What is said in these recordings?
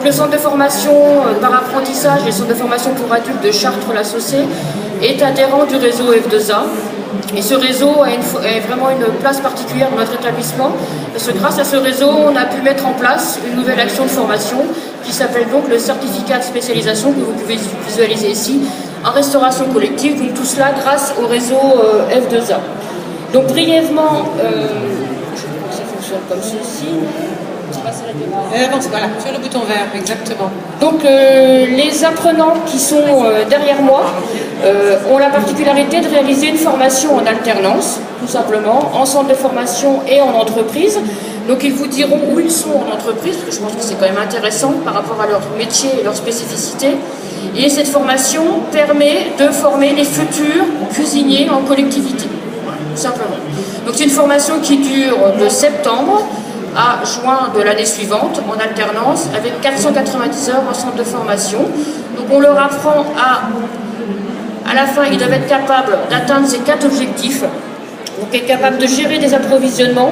le centre de formation par apprentissage et le centre de formation pour adultes de Chartres-la-Saussée est adhérent du réseau F2A. Et ce réseau a vraiment une place particulière dans notre établissement, parce que grâce à ce réseau, on a pu mettre en place une nouvelle action de formation qui s'appelle donc le certificat de spécialisation que vous pouvez visualiser ici en restauration collective. Donc tout cela grâce au réseau F2A. Donc brièvement, ça fonctionne comme ceci. Voilà, sur le bouton vert, exactement. Donc les apprenants qui sont derrière moi ont la particularité de réaliser une formation en alternance, tout simplement, en centre de formation et en entreprise. Donc ils vous diront où ils sont en entreprise, parce que je pense que c'est quand même intéressant par rapport à leur métier et leur spécificité. Et cette formation permet de former les futurs cuisiniers en collectivité, voilà, tout simplement. Donc c'est une formation qui dure de septembre à juin de l'année suivante, en alternance, avec 490 heures en centre de formation. Donc on leur apprend à la fin, ils doivent être capables d'atteindre ces 4 objectifs. Donc être capables de gérer des approvisionnements,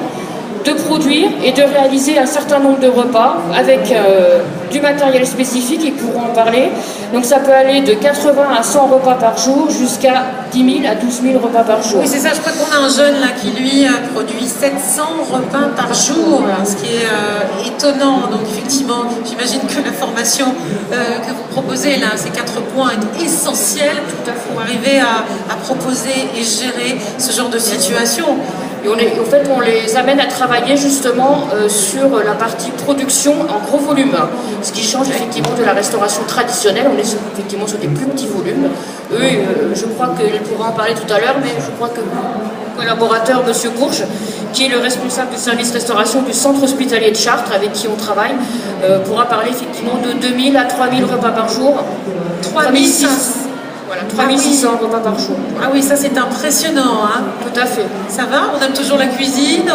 de produire et de réaliser un certain nombre de repas avec du matériel spécifique, ils pourront en parler. Donc ça peut aller de 80 à 100 repas par jour jusqu'à 10 000 à 12 000 repas par jour. Oui, c'est ça, je crois qu'on a un jeune là qui lui produit 700 repas par jour, ce qui est étonnant. Donc effectivement, j'imagine que la formation que vous proposez là, ces 4 points est essentielle pour arriver à proposer et gérer ce genre de situation. Et en fait, on les amène à travailler justement sur la partie production en gros volume, ce qui change effectivement de la restauration traditionnelle. On est effectivement sur des plus petits volumes. Eux, je crois qu'il pourra en parler tout à l'heure, mais je crois que mon collaborateur, M. Bourges, qui est le responsable du service restauration du centre hospitalier de Chartres, avec qui on travaille, pourra parler effectivement de 2000 à 3000 repas par jour. 3600. Voilà, 3600 repas par jour. Ah oui, ça c'est impressionnant, hein. Tout à fait. Ça va? On aime toujours la cuisine,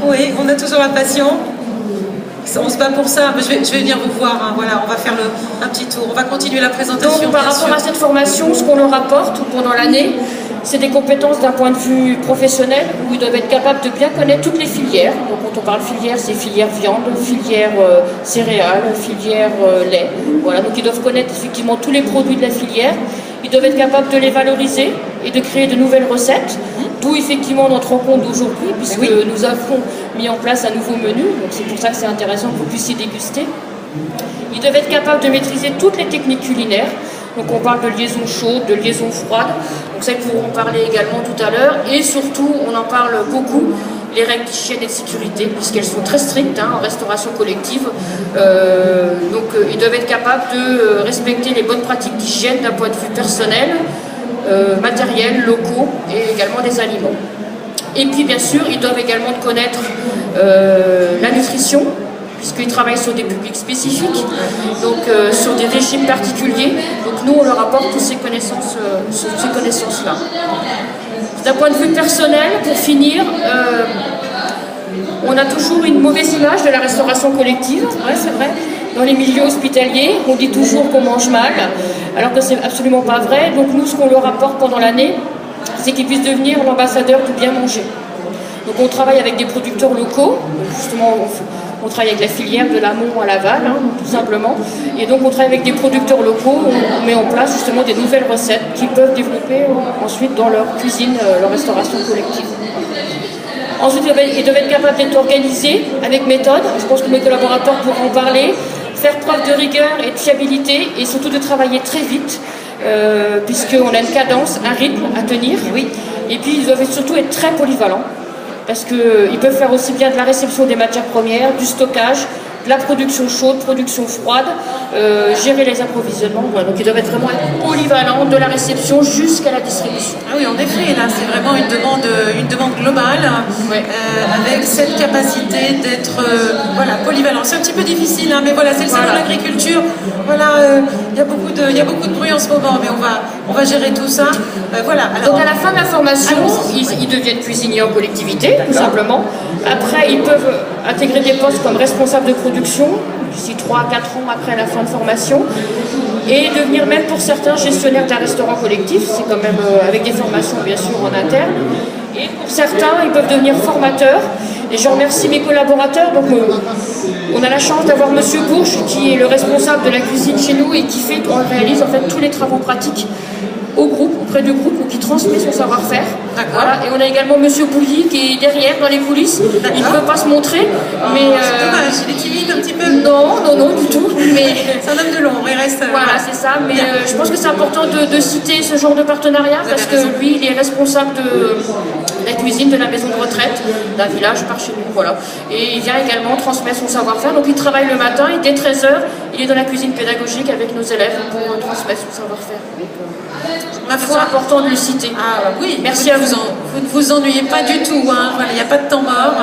oui, on a toujours la passion. On se bat pour ça, mais je vais venir vous voir, hein. Voilà, on va faire un petit tour, on va continuer la présentation. Donc par rapport à cette formation, ce qu'on leur apporte pendant l'année, c'est des compétences d'un point de vue professionnel, où ils doivent être capables de bien connaître toutes les filières. Donc quand on parle filière, c'est filière viande, filière céréales, filière lait. Voilà, donc ils doivent connaître effectivement tous les produits de la filière. Ils doivent être capables de les valoriser et de créer de nouvelles recettes, d'où effectivement notre rencontre d'aujourd'hui, puisque nous avons mis en place un nouveau menu, donc c'est pour ça que c'est intéressant que vous puissiez déguster. Ils doivent être capables de maîtriser toutes les techniques culinaires, donc on parle de liaison chaude, de liaison froide, donc ça ils pourront en parler également tout à l'heure, et surtout on en parle beaucoup, les règles d'hygiène et de sécurité, puisqu'elles sont très strictes en restauration collective. Donc ils doivent être capables de respecter les bonnes pratiques d'hygiène d'un point de vue personnel, matériel, locaux et également des aliments. Et puis bien sûr, ils doivent également connaître la nutrition, puisqu'ils travaillent sur des publics spécifiques, donc sur des régimes particuliers. Donc nous, on leur apporte toutes ces connaissances-là. D'un point de vue personnel, pour finir, on a toujours une mauvaise image de la restauration collective, ouais, c'est vrai. Dans les milieux hospitaliers, on dit toujours qu'on mange mal, alors que c'est absolument pas vrai. Donc nous, ce qu'on leur apporte pendant l'année, c'est qu'ils puissent devenir l'ambassadeur du bien manger. Donc on travaille avec des producteurs locaux, justement on travaille avec la filière de l'amont à l'aval, tout simplement. Et donc on travaille avec des producteurs locaux, on met en place justement des nouvelles recettes qu'ils peuvent développer ensuite dans leur cuisine, leur restauration collective. Ensuite, ils doivent être capables d'être organisés avec méthode. Je pense que mes collaborateurs pourront en parler. Faire preuve de rigueur et de fiabilité et surtout de travailler très vite, puisqu'on a une cadence, un rythme à tenir. Oui. Et puis ils doivent surtout être très polyvalents, parce qu'ils peuvent faire aussi bien de la réception des matières premières, du stockage, de la production chaude, production froide, gérer les approvisionnements. Voilà. Donc ils doivent être vraiment polyvalents de la réception jusqu'à la distribution. Ah oui, en effet, là c'est vraiment une demande globale, ouais. Avec cette capacité d'être polyvalent. C'est un petit peu difficile, mais voilà, c'est le salon de l'agriculture. Voilà, il y a beaucoup de bruit en ce moment, mais on va gérer tout ça. Voilà. Alors, donc à la fin de la formation, ils deviennent cuisiniers en collectivité, tout simplement. Après, ils peuvent intégrer des postes comme responsable de production, d'ici 3 à 4 ans après la fin de formation, et devenir même pour certains gestionnaires d'un restaurant collectif, c'est quand même avec des formations bien sûr en interne. Et pour certains, ils peuvent devenir formateurs Et je remercie mes collaborateurs. Donc, on a la chance d'avoir Monsieur Bourges, qui est le responsable de la cuisine chez nous et qui réalise en fait tous les travaux pratiques au groupe, auprès du groupe, ou qui transmet son savoir-faire. Voilà. Et on a également Monsieur Bouilly qui est derrière, dans les coulisses. Il ne peut pas se montrer. Mais c'est dommage, il est timide un petit peu. Non, du tout. Mais c'est un homme de l'ombre, il reste... Voilà, c'est ça. Mais je pense que c'est important de citer ce genre de partenariat parce que lui, il est responsable de la cuisine de la maison de retraite d'un village par chez nous. Voilà. Et il vient également transmettre son savoir-faire. Donc il travaille le matin et dès 13h, il est dans la cuisine pédagogique avec nos élèves pour transmettre son savoir-faire. Ma foi, c'est important de le citer. Ah oui, merci à vous. Vous ne vous ennuyez pas du tout, hein. Voilà, il n'y a pas de temps mort.